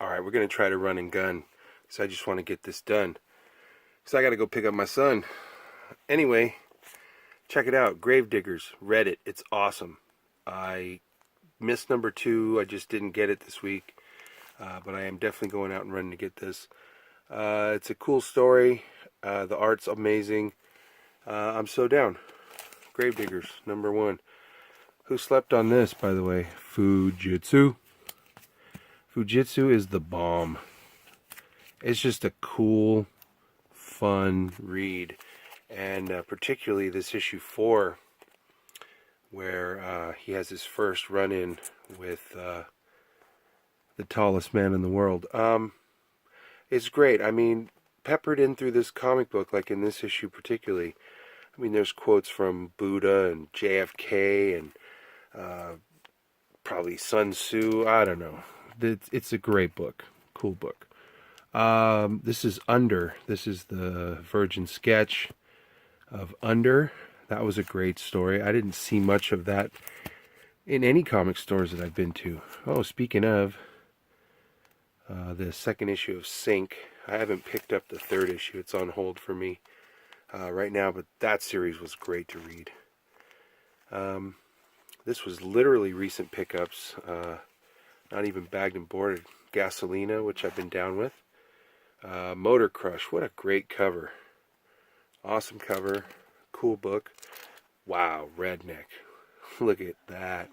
Alright, we're going to try to run and gun. So I just want to get this done. So I got to go pick up my son. Anyway, check it out. Gravediggers. Read it. It's awesome. I missed number 2. I just didn't get it this week. But I am definitely going out and running to get this. It's a cool story. The art's amazing. I'm so down. Gravediggers, number 1. Who slept on this, by the way? Fujitsu. Fujitsu is the bomb. It's just a cool, fun read. And particularly this issue 4, where he has his first run-in with the tallest man in the world. It's great. I mean, peppered in through this comic book, like in this issue particularly, I mean, there's quotes from Buddha and JFK and probably Sun Tzu. I don't know. It's a great book. Cool book. This is Under. This is the Virgin sketch of Under. That was a great story. I didn't see much of that in any comic stores that I've been to. Oh, speaking of, the second issue of Sync. I haven't picked up the 3rd issue. It's on hold for me right now, but that series was great to read. This was literally recent pickups, not even bagged and boarded. Gasolina, which I've been down with. Motor Crush, what a great cover. Awesome cover, cool book. Wow, Redneck. Look at that.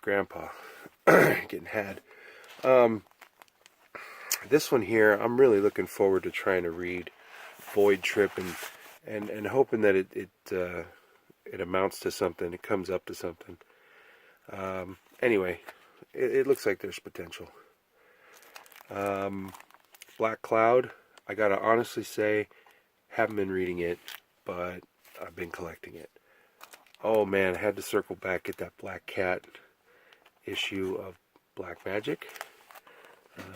Grandpa getting had. This one here, I'm really looking forward to trying to read. Void Trip and hoping that it amounts to something. It comes up to something. Anyway, it looks like there's potential. Black Cloud, I gotta honestly say, haven't been reading it, but I've been collecting it. Oh man, I had to circle back, get that Black Cat issue of Black Magic.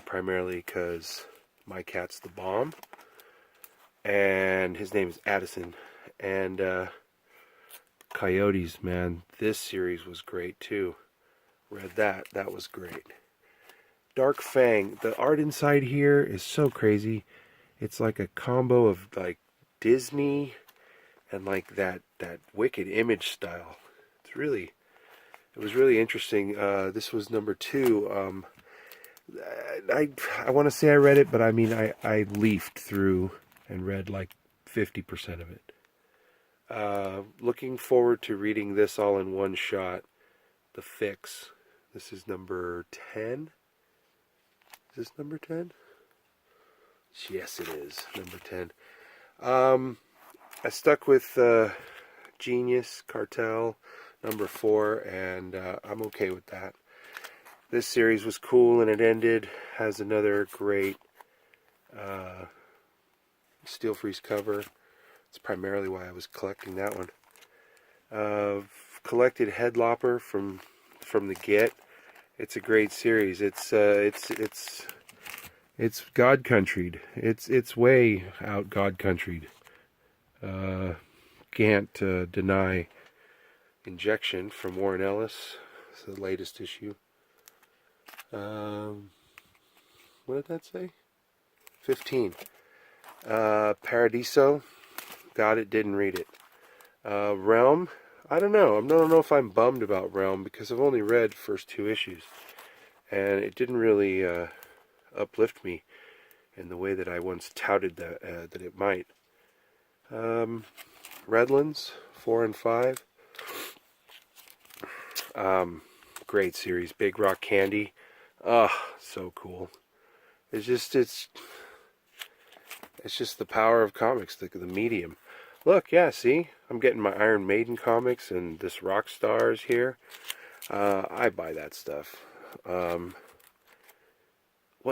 Primarily because my cat's the bomb. And his name is Addison. And Coyotes, man. This series was great too. Read that. That was great. Dark Fang. The art inside here is so crazy. It's like a combo of like Disney and like that Wicked Image style. It was really interesting. This was number 2. I want to say I read it, but I mean I leafed through and read like 50% of it. Looking forward to reading this all in one shot. The Fix. This is number 10. Is this number 10? Yes, it is. Number 10. I stuck with Genius Cartel, number 4, and I'm okay with that. This series was cool and it ended. Has another great Steel Freeze cover. It's primarily why I was collecting that one. Collected Headlopper from the get. It's a great series. It's God Country'd. It's way out God Country'd. Can't deny Injection from Warren Ellis. It's the latest issue. What did that say? 15. Paradiso. Got it, didn't read it. Realm. I don't know. I don't know if I'm bummed about Realm because I've only read first 2 issues. And it didn't really uplift me in the way that I once touted that it might. Redlands, 4 and 5. Great series. Big Rock Candy. Oh, so cool. It's just the power of comics, the medium. Look, yeah, see? I'm getting my Iron Maiden comics and this Rock Stars here. I buy that stuff. What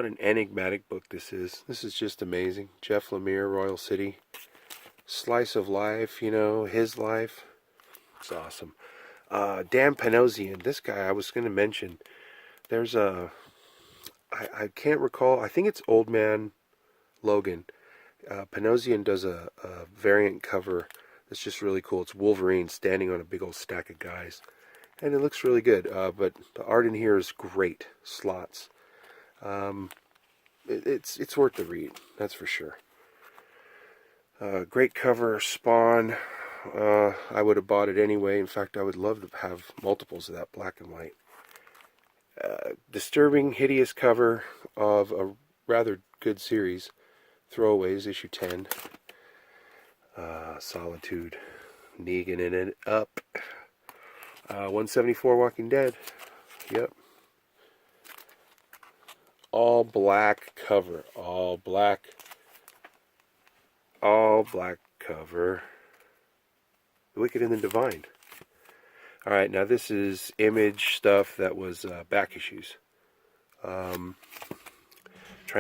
an enigmatic book this is. This is just amazing. Jeff Lemire, Royal City. Slice of life, you know, his life. It's awesome. Dan Panosian, this guy I was going to mention. There's I can't recall, I think it's Old Man Logan. Panosian does a variant cover that's just really cool. It's Wolverine standing on a big old stack of guys. And it looks really good, but the art in here is great. Slots. It's worth the read, that's for sure. Great cover, Spawn. I would have bought it anyway. In fact, I would love to have multiples of that black and white. Disturbing, hideous cover of a rather good series. Throwaways, issue 10. Solitude. Negan in it up. 174 Walking Dead. Yep. All black cover. All black cover. The Wicked and the Divine. Alright, now this is Image stuff that was back issues. Trying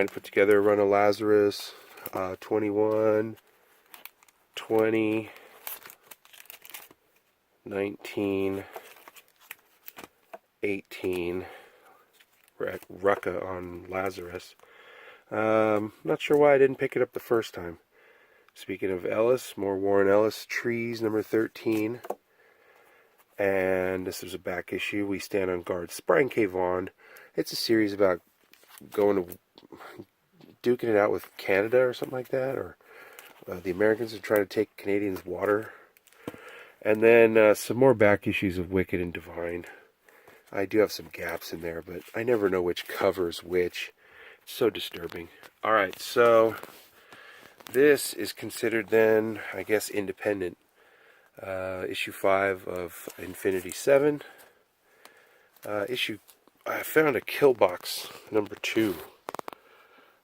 to put together a run of Lazarus. 21, 20, 19, 18. Rucka on Lazarus. Not sure why I didn't pick it up the first time. Speaking of Ellis, more Warren Ellis, Trees, number 13. And this is a back issue, We Stand on Guard. It's Brian K. Vaughan. It's a series about going to duking it out with Canada or something like that, or the Americans are trying to take Canadians' water. And then some more back issues of Wicked and Divine. I do have some gaps in there, but I never know which covers which. It's so disturbing. Alright, so this is considered then, I guess, Independent. Issue 5 of Infinity 7. I found a Kill Box number 2.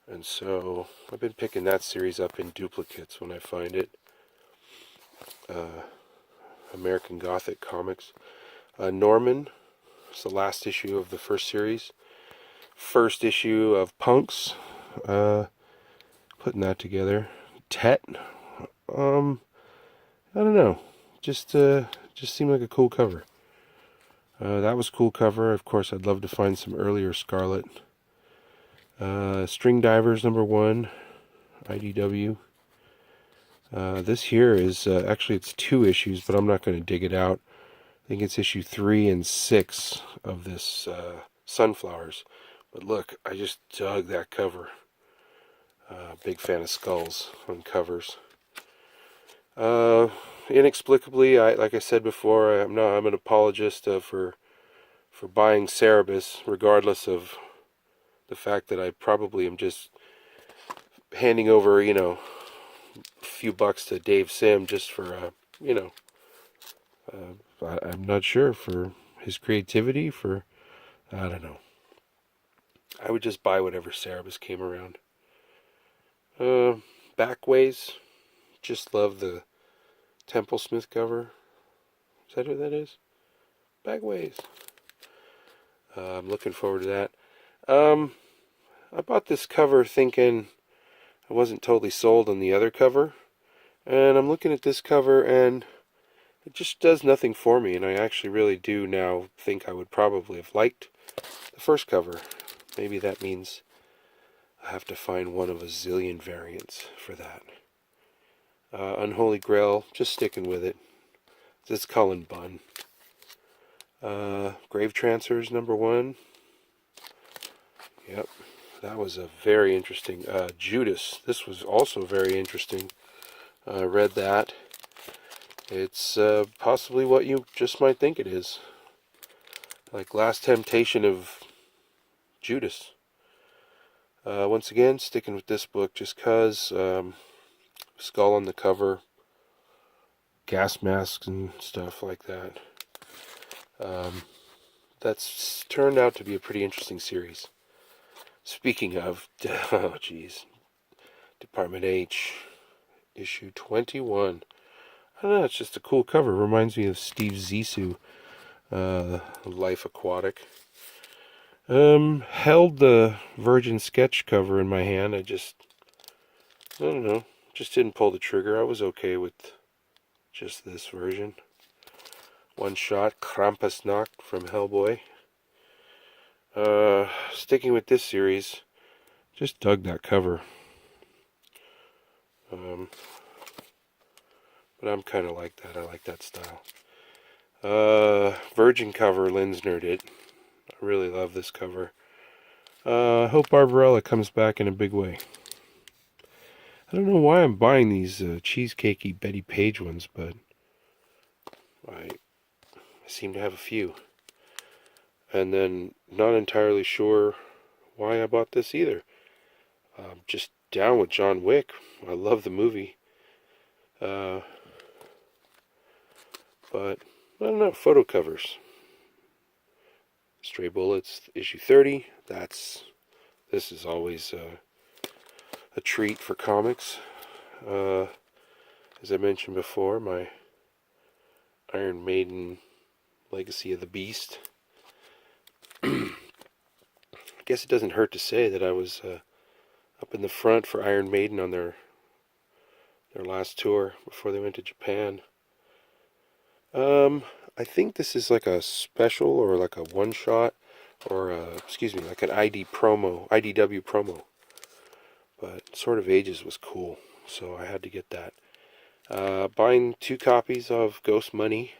And so I've been picking that series up in duplicates when I find it. American Gothic Comics. Norman. It's the last issue of the first series. First issue of Punks. Putting that together. Tet. I don't know. Just seemed like a cool cover. That was a cool cover. Of course, I'd love to find some earlier Scarlet. String Divers number 1. IDW. This here is, actually it's 2 issues, but I'm not going to dig it out. I think it's issue 3 and 6 of this Sunflowers. But look, I just dug that cover. Big fan of skulls on covers. Inexplicably, like I said before, I'm an apologist for buying Cerebus, regardless of the fact that I probably am just handing over, a few bucks to Dave Sim just for, I'm not sure, for his creativity, I don't know. I would just buy whatever Cerebus came around. Backways, just love the Temple Smith cover. Is that who that is? Backways. I'm looking forward to that. I bought this cover thinking I wasn't totally sold on the other cover. And I'm looking at this cover and it just does nothing for me. And I actually really do now think I would probably have liked the first cover. Maybe that means I have to find one of a zillion variants for that. Unholy Grail, just sticking with it. It's Cullen Bunn. Grave Trancers number 1. Yep, that was a very interesting. Judas, this was also very interesting. Read that. It's possibly what you just might think it is. Like Last Temptation of Judas. Once again, sticking with this book just because skull on the cover, gas masks and stuff like that. That's turned out to be a pretty interesting series. Speaking of, oh geez, Department H, issue 21. I don't know, it's just a cool cover. Reminds me of Steve Zissou, Life Aquatic. Held the Virgin Sketch cover in my hand. I don't know, just didn't pull the trigger. I was okay with just this version. One shot, Krampusnacht from Hellboy. Sticking with this series, just dug that cover. But I'm kind of like that. I like that style. Virgin cover, Linsner did. I really love this cover. I hope Barbarella comes back in a big way. I don't know why I'm buying these cheesecakey Betty Page ones, but I seem to have a few. And then not entirely sure why I bought this either. Just down with John Wick. I love the movie. But I don't know, photo covers. Stray Bullets, issue 30. This is always a treat for comics. As I mentioned before, my Iron Maiden Legacy of the Beast. I guess it doesn't hurt to say that I was up in the front for Iron Maiden on their last tour before they went to Japan. I think this is like a special or like a one-shot or like an IDW promo. But Sword of Ages was cool, so I had to get that. Buying 2 copies of Ghost Money,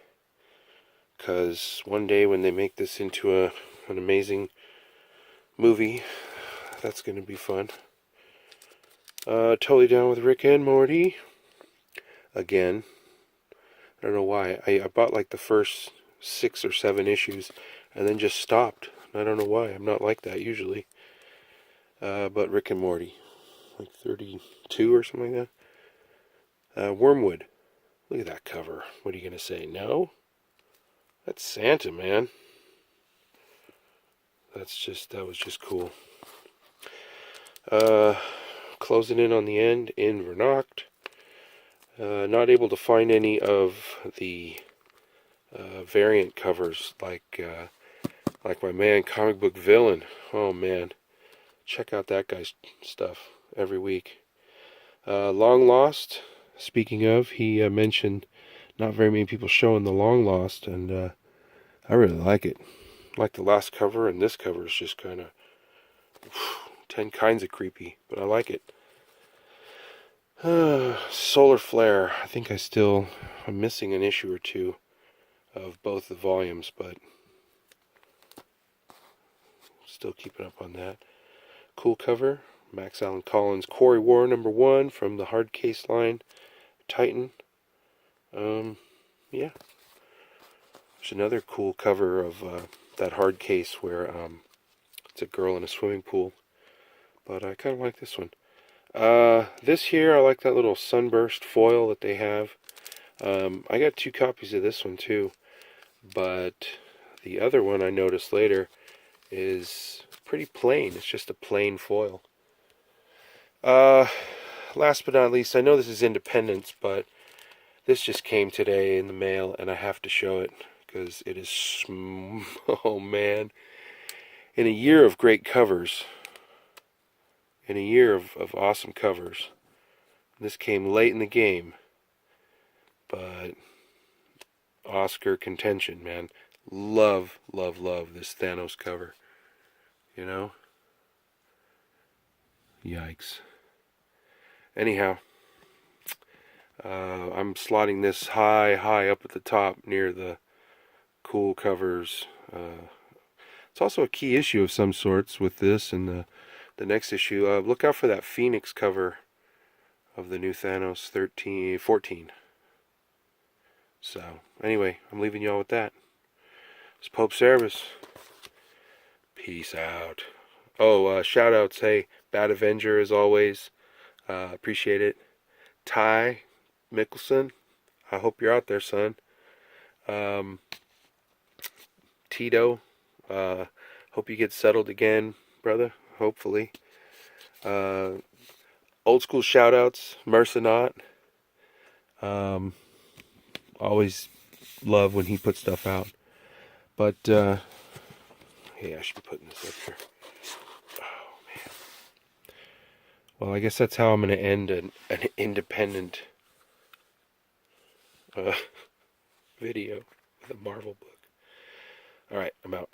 because one day when they make this into an amazing movie, that's going to be fun. Totally down with Rick and Morty. Again, I don't know why. I bought like the first 6 or 7 issues and then just stopped. I don't know why. I'm not like that usually. But Rick and Morty, like 32 or something like that. Wormwood. Look at that cover. What are you going to say? No? That's Santa, man. That was just cool. Closing in on the end in Vernacht. Not able to find any of the variant covers like my man Comic Book Villain. Oh man, check out that guy's stuff every week. Long Lost. Speaking of, he mentioned not very many people showing the Long Lost, and I really like it. Like the last cover, and this cover is just kind of 10 kinds of creepy, but I like it. Solar Flare. I think I'm missing an issue or 2 of both the volumes, but still keeping up on that. Cool cover. Max Allan Collins, Quarry War #1 from the hard case line, Titan. Yeah. There's another cool cover of that hard case where it's a girl in a swimming pool, but I kind of like this one. This here, I like that little sunburst foil that they have. I got 2 copies of this one too, but the other one I noticed later is pretty plain. It's just a plain foil. Last but not least, I know this is Independent, but this just came today in the mail, and I have to show it because it is, oh man, in a year of great covers. In a year of awesome covers. This came late in the game, but Oscar contention, man. Love, love, love this Thanos cover. You know? Yikes. Anyhow, I'm slotting this high up at the top near the cool covers. It's also a key issue of some sorts with this and the next issue. Look out for that Phoenix cover of the new Thanos 14. So, anyway, I'm leaving y'all with that. It's Pope Service. Peace out. Oh, shout outs. Hey, Bad Avenger as always. Appreciate it. Ty Mickelson. I hope you're out there, son. Tito. Hope you get settled again, brother. Hopefully. Old school shout outs. Mercenot. Always love when he puts stuff out. But, hey, I should be putting this up here. Oh, man. Well, I guess that's how I'm going to end an independent video with a Marvel book. Alright, I'm out.